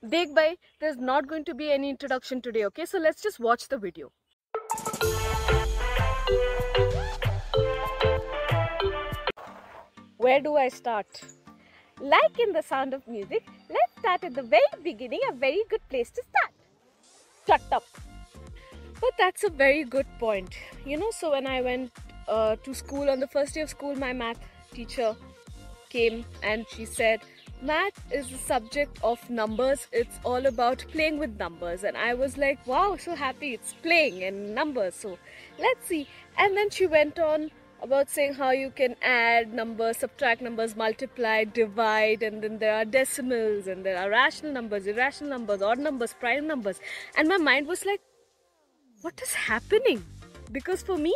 Dekh bhai, there's not going to be any introduction today, okay? So let's just watch the video. Where do I start? Like in The Sound of Music, let's start at the very beginning, a very good place to start. Shut up. But that's a very good point. You know, so when I went to school, on the first day of school, my math teacher came and she said, math is the subject of numbers. It's all about playing with numbers. And I was like, wow, so happy, it's playing and numbers. So let's see. And then she went on about saying how you can add numbers, subtract numbers, multiply, divide, and then there are decimals, and there are rational numbers, irrational numbers, odd numbers, prime numbers. And my mind was like, what is happening? Because for me,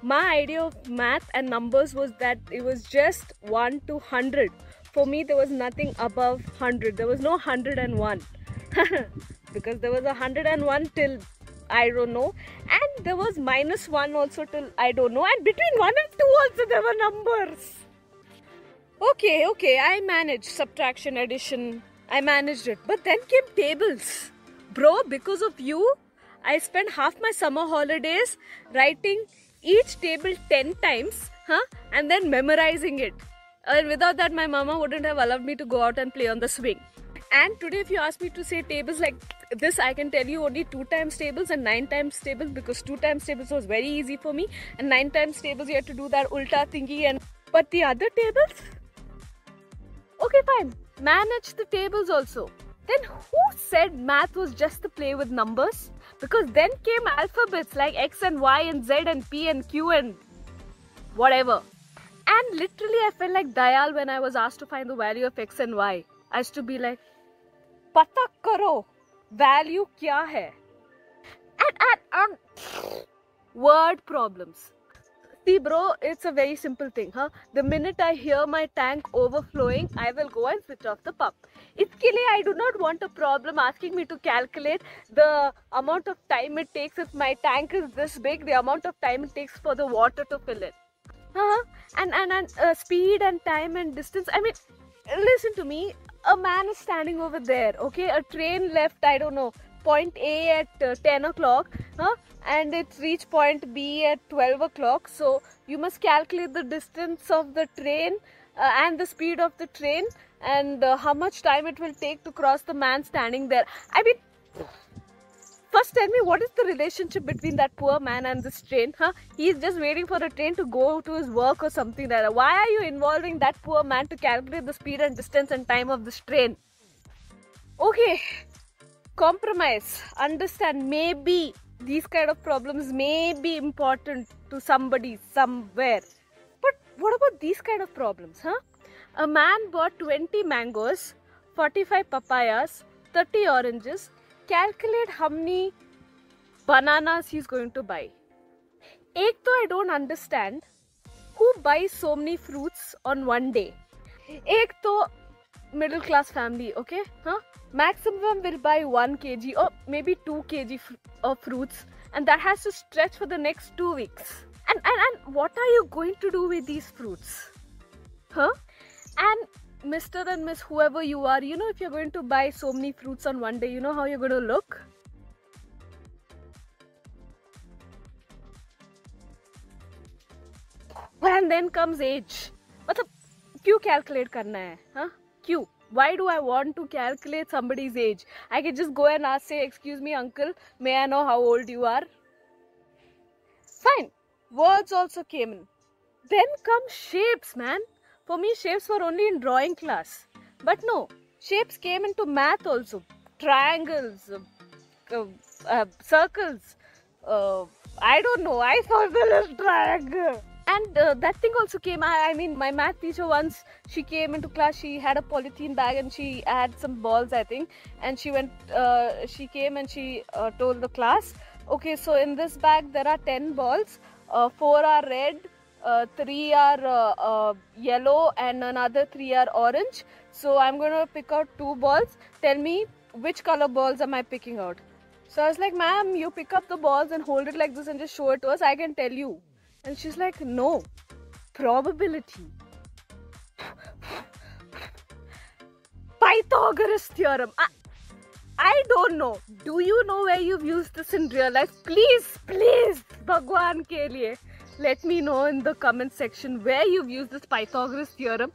my idea of math and numbers was that it was just 1 to 100. For me, there was nothing above 100. There was no 101. Because there was 101 till I don't know. And there was -1 also till I don't know. And between 1 and 2 also there were numbers. Okay, I managed subtraction, addition. I managed it. But then came tables. Bro, because of you, I spent half my summer holidays writing each table 10 times, and then memorizing it. And without that, my mama wouldn't have allowed me to go out and play on the swing. And today, if you ask me to say tables like this, I can tell you only 2 times tables and 9 times tables, because 2 times tables was very easy for me, and 9 times tables you had to do that ulta thingy. But the other tables, okay, fine, manage the tables also. Then who said math was just to play with numbers? Because then came alphabets like X and Y and Z and P and Q and whatever. And literally I felt like Dayal when I was asked to find the value of X and Y. I used to be like, Pata karo, value kya hai? And word problems. See bro, it's a very simple thing. The minute I hear my tank overflowing, I will go and switch off the pump. Iske liye I do not want a problem asking me to calculate the amount of time it takes if my tank is this big, the amount of time it takes for the water to fill in. And speed and time and distance. I mean, listen to me. A man is standing over there, okay? A train left, I don't know, point A at 10 o'clock, and it's reached point B at 12 o'clock. So you must calculate the distance of the train and the speed of the train and how much time it will take to cross the man standing there. I mean, first tell me, what is the relationship between that poor man and this train? He's just waiting for a train to go to his work or something like that. Why are you involving that poor man to calculate the speed and distance and time of this train? Okay, compromise. Understand, maybe these kind of problems may be important to somebody somewhere. But what about these kind of problems? A man bought 20 mangoes, 45 papayas, 30 oranges. Calculate how many bananas he's going to buy. Ek to I don't understand who buys so many fruits on one day. Ek to middle class family, okay? Maximum will buy 1 kg or maybe 2 kg of fruits, and that has to stretch for the next 2 weeks. And what are you going to do with these fruits? And Mr. and Miss whoever you are, you know, if you're going to buy so many fruits on one day, you know how you're going to look? And then comes age. Matlab, kyun calculate karna hai? Kyun? Why do I want to calculate somebody's age? I can just go and ask, say, excuse me uncle, may I know how old you are? Fine. Words also came in. Then come shapes, man. For me, shapes were only in drawing class. But no, shapes came into math also. Triangles, circles. I don't know. I saw the little triangle. And that thing also came. I mean, my math teacher once, she came into class. She had a polythene bag and she had some balls, I think. And she went, she came and she told the class, okay, so in this bag there are 10 balls. 4 are red. 3 are yellow and another 3 are orange. So I'm going to pick out 2 balls. Tell me which color balls am I picking out. So I was like, ma'am, you pick up the balls and hold it like this and just show it to us. I can tell you. And she's like, no, probability. Pythagoras theorem. I don't know. Do you know where you've used this in real life? Please, Bhagwan ke liye. Let me know in the comment section where you've used this Pythagoras theorem.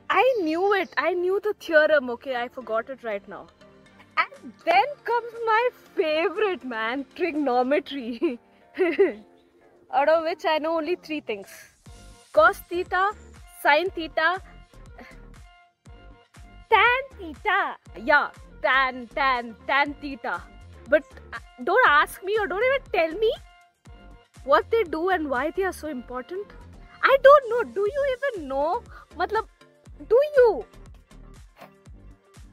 I knew it. I knew the theorem. Okay, I forgot it right now. And then comes my favorite, man, trigonometry. Out of which I know only 3 things. Cos theta, sin theta, tan theta. Yeah, tan theta. But don't ask me or don't even tell me what they do and why they are so important. I don't know. Do you even know? Matlab, do you?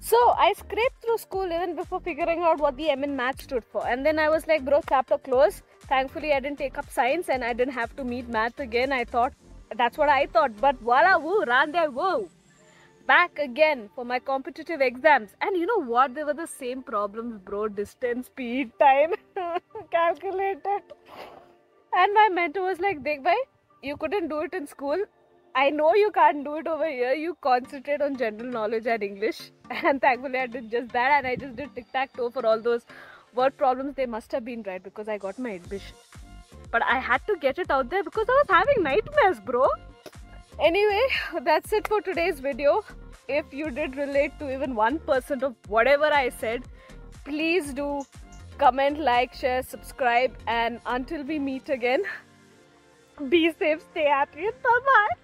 So I scraped through school even before figuring out what the M in math stood for. And then I was like, bro, chapter closed. Thankfully, I didn't take up science and I didn't have to meet math again. I thought, that's what I thought. But voila, woo, rendezvous. Back again for my competitive exams. And you know what? They were the same problems, bro. Distance, speed, time, calculated. And my mentor was like, Dekh bhai, you couldn't do it in school. I know you can't do it over here. You concentrate on general knowledge and English. And thankfully I did just that, and I just did tic-tac-toe for all those word problems. They must have been right because I got my admission. But I had to get it out there because I was having nightmares, bro. Anyway, that's it for today's video. If you did relate to even 1% of whatever I said, please do comment, like, share, subscribe, and until we meet again, be safe, stay happy, and bye-bye.